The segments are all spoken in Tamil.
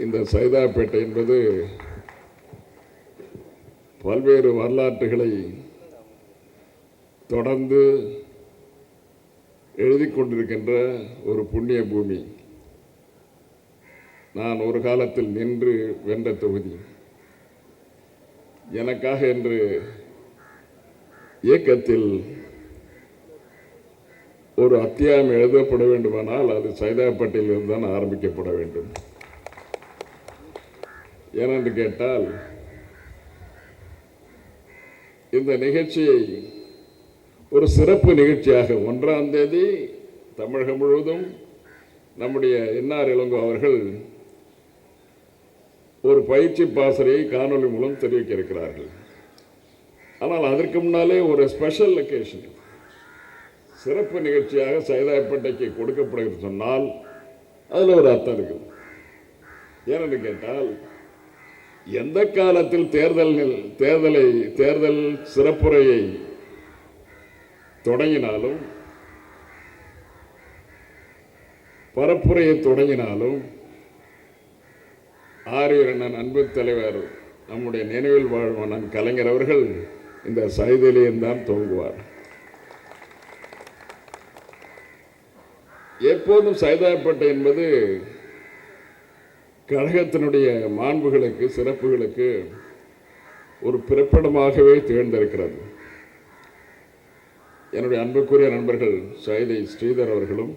இந்த சைதாப்பேட்டை என்பது பல்வேறு வரலாற்றுகளை தொடர்ந்து எழுதி கொண்டிருக்கின்ற ஒரு புண்ணிய பூமி. நான் ஒரு காலத்தில் நின்று வென்ற தொகுதி. எனக்காக என்று இயக்கத்தில் ஒரு அத்தியாயம் எழுதப்பட வேண்டுமானால் அது சைதாப்பேட்டையிலிருந்து தான் ஆரம்பிக்கப்பட வேண்டும். ஏனென்று கேட்டால் இந்த நிகழ்ச்சியை ஒரு சிறப்பு நிகழ்ச்சியாக 1ஆம் தேதி தமிழகம் முழுவதும் நம்முடைய என்ஆர் இளங்கோ அவர்கள் ஒரு பயிற்சி பாசறையை காணொலி மூலம் தெரிவிக்க இருக்கிறார்கள். ஆனால் அதற்கு முன்னாலே ஒரு ஸ்பெஷல் லொகேஷன் சிறப்பு நிகழ்ச்சியாக சைதாப்பேட்டைக்கு கொடுக்கப்படுகிறது சொன்னால் அதில் ஒரு அர்த்தம் இருக்குது. ஏனென்று கேட்டால் எந்த காலத்தில் தேர்தல் சிறப்புரையை தொடங்கினாலும் பரப்புரையை தொடங்கினாலும் ஆரியர் அண்ணன் அன்பு தலைவர் நம்முடைய நினைவில் வாழும் அண்ணன் கலைஞர் அவர்கள் இந்த சைதையில்தான் துவங்குவார். எப்போதும் சைதாப்பேட்டை என்பது கழகத்தினுடைய மாண்புகளுக்கு சிறப்புகளுக்கு ஒரு பிறப்பிடமாகவே திகழ்ந்திருக்கிறது. என்னுடைய அன்புக்குரிய நண்பர்கள் சைதை ஸ்ரீதர் அவர்களும்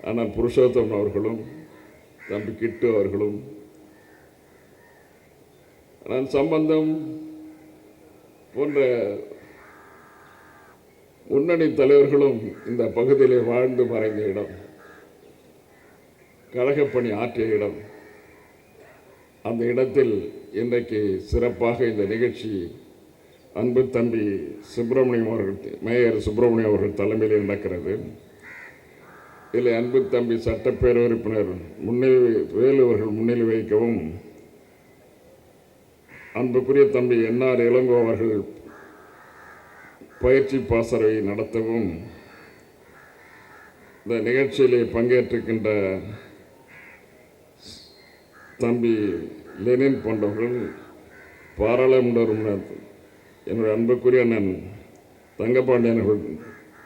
அண்ணன் புருஷோத்தம் அவர்களும் தம்பி கிட்டு அவர்களும் அண்ணன் சம்பந்தம் போன்ற முன்னணி தலைவர்களும் இந்த பகுதியிலே வாழ்ந்து மறைந்த இடம், கழகப்பணி ஆற்றிய இடம். அந்த இடத்தில் இன்றைக்கு சிறப்பாக இந்த நிகழ்ச்சி அன்பு தம்பி சுப்பிரமணியம் அவர்கள், மேயர் சுப்பிரமணியம் அவர்கள் தலைமையில் நடக்கிறது. இதில் அன்பு தம்பி சட்டப்பேரவை உறுப்பினர் வேலு அவர்கள் முன்னிலை வைக்கவும், அன்புக்குரிய தம்பி என்ஆர் இளங்கோ அவர்கள் பயிற்சி பாசறை நடத்தவும், இந்த நிகழ்ச்சியிலே பங்கேற்றிருக்கின்ற தம்பி லெனின் போன்றவர்கள், பாராளுமன்ற உறுப்பினர் என்னுடைய அன்புக்குரிய அண்ணன் தங்கப்பாண்டியன் அவர்கள்,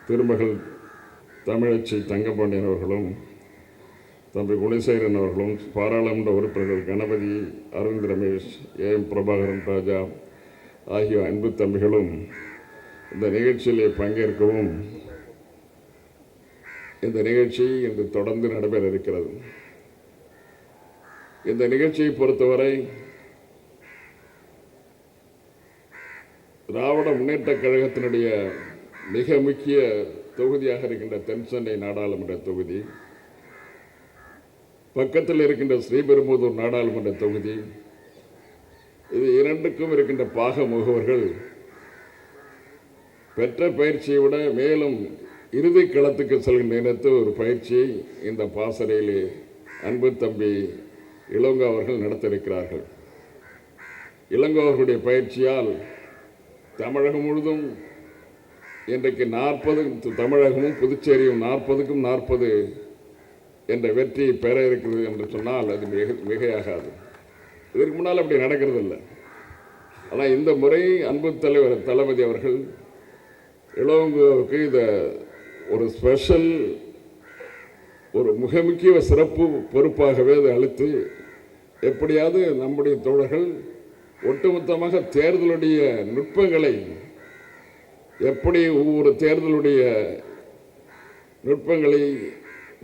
திருமகள் தமிழச்சி தங்கப்பாண்டியன் அவர்களும், தம்பி குணசேகரன் அவர்களும், பாராளுமன்ற உறுப்பினர்கள் கணபதி, அரவிந்த் ரமேஷ், ஏஎம் பிரபாகரன் ராஜா ஆகிய அன்பு தம்பிகளும் இந்த நிகழ்ச்சியிலே பங்கேற்கவும் இந்த நிகழ்ச்சி இன்று தொடர்ந்து நடைபெற இருக்கிறது. இந்த நிகழ்ச்சியை பொறுத்தவரை திராவிட முன்னேற்ற கழகத்தினுடைய மிக முக்கிய தொகுதியாக இருக்கின்ற தென்சென்னை நாடாளுமன்ற தொகுதி, பக்கத்தில் இருக்கின்ற ஸ்ரீபெரும்புதூர் நாடாளுமன்ற தொகுதி, இது இரண்டுக்கும் இருக்கின்ற பாக முகவர்கள் பெற்ற பயிற்சியை விட மேலும் இறுதி களத்துக்கு செல்கின்ற நேரத்தில் ஒரு பயிற்சியை இந்த பாசறையிலே அன்பு தம்பி இளங்கோ அவர்கள் நடத்தியிருக்கிறார்கள். இளங்கோ அவர்களுடைய பயிற்சியால் தமிழகம் முழுதும் இன்றைக்கு 40 தமிழகமும் புதுச்சேரியும் 40க்கும் 40 என்ற வெற்றியை பெற இருக்கிறது என்று சொன்னால் அது மிகையாகாது. இதற்கு முன்னால் அப்படி நடக்கிறது இல்லை. ஆனால் இந்த முறை அன்பு தலைவர் தளபதி அவர்கள் இளங்கோவுக்கு இதை ஒரு ஸ்பெஷல், ஒரு மிக முக்கிய சிறப்பு பொறுப்பாகவே அதை அளித்து எப்படியாவது நம்முடைய தோழர்கள் ஒட்டுமொத்தமாக தேர்தலுடைய நுட்பங்களை, எப்படி ஒவ்வொரு தேர்தலுடைய நுட்பங்களை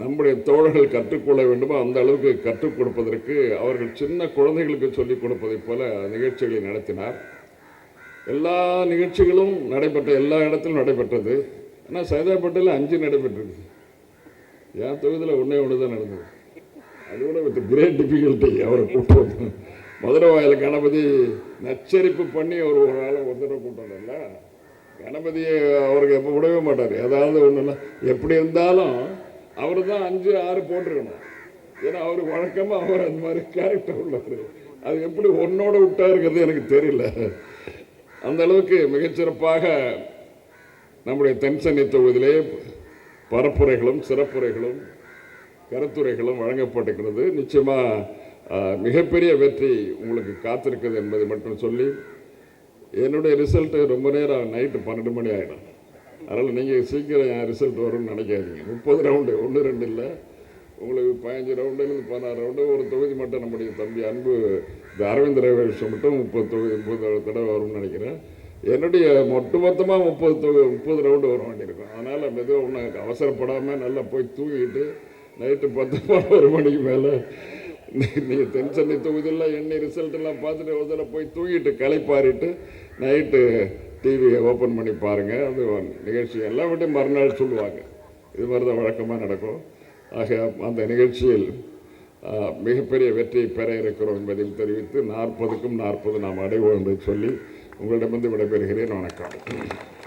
நம்முடைய தோழர்கள் கற்றுக்கொள்ள வேண்டுமோ அந்த அளவுக்கு கற்றுக் கொடுப்பதற்கு அவர்கள் சின்ன குழந்தைகளுக்கு சொல்லிக் கொடுப்பதைப் போல நிகழ்ச்சிகளை நடத்தினார். எல்லா நிகழ்ச்சிகளும் நடைபெற்ற எல்லா இடத்திலும் நடைபெற்றது. ஆனால் சைதாப்பேட்டையில் 5 நடைபெற்றிருக்கு. என் தொகுதியில் 1 தான் நடந்தது. அது கூட வித் கிரேட் டிஃபிகல்ட்டி அவரை கூப்பிட்டு மதுரை வாயில் கணபதி நச்சரிப்பு பண்ணி ஒரு நாள் ஒரு தடவை கூப்பிட்டாங்கல்ல. கணபதியை அவருக்கு எப்போ விடவே மாட்டார். ஏதாவது ஒன்று இல்லை, எப்படி இருந்தாலும் அவர் தான் 5, 6 போட்டிருக்கணும். ஏன்னா அவர் வழக்கமாக அவர் அந்த மாதிரி கேரக்டர் உள்ளவர். அது எப்படி ஒன்னோட விட்டாருங்கிறது எனக்கு தெரியல. அந்த அளவுக்கு மிகச்சிறப்பாக நம்முடைய தென்சென்னை தொகுதியிலே பரப்புரைகளும் சிறப்புரைகளும் கருத்துரைகளும் வழங்கப்பட்டிருக்கிறது. நிச்சயமாக மிகப்பெரிய வெற்றி உங்களுக்கு காத்திருக்குது என்பதை மட்டும் சொல்லி, என்னுடைய ரிசல்ட்டு ரொம்ப நேரம் நைட்டு 12 மணி ஆகிடும். அதனால் நீங்கள் சீக்கிரம் என் ரிசல்ட் வரும்னு நினைக்காதீங்க. 30 ரவுண்டு, 1 2 இல்லை, உங்களுக்கு 15 ரவுண்டுலேருந்து 16 ரவுண்டு. ஒரு தொகுதி மட்டும் நம்முடைய தம்பி அன்பு இந்த அரவிந்த் ரவிஷம் மட்டும் 30 தடவை வரும்னு நினைக்கிறேன். என்னுடைய மொத்தமாக 30 ரவுண்டு வர வேண்டியிருக்கும். அதனால் மெதுவாக ஒன்றும் அவசரப்படாமல் நல்லா போய் தூங்கிட்டு நைட்டு 10-11 மணிக்கு மேலே நீங்கள் தென்சென்னை தொகுதியெல்லாம் எண்ணெய் ரிசல்ட்டெல்லாம் பார்த்துட்டு ஒரு தடவை போய் தூங்கிட்டு களைப்பாரிட்டு நைட்டு டிவியை ஓப்பன் பண்ணி பாருங்கள். அது நிகழ்ச்சி எல்லாம் விட்டு மறுநாள் சொல்லுவாங்க. இது மாதிரி தான் வழக்கமாக நடக்கும். ஆக அந்த நிகழ்ச்சியில் மிகப்பெரிய வெற்றியை பெற இருக்கிறோம் என்பதையும் தெரிவித்து 40க்கும் 40 நாம் அடைவோம் என்று சொல்லி உங்களிடமிருந்து விடைபெறுகிறேன். வணக்கம்.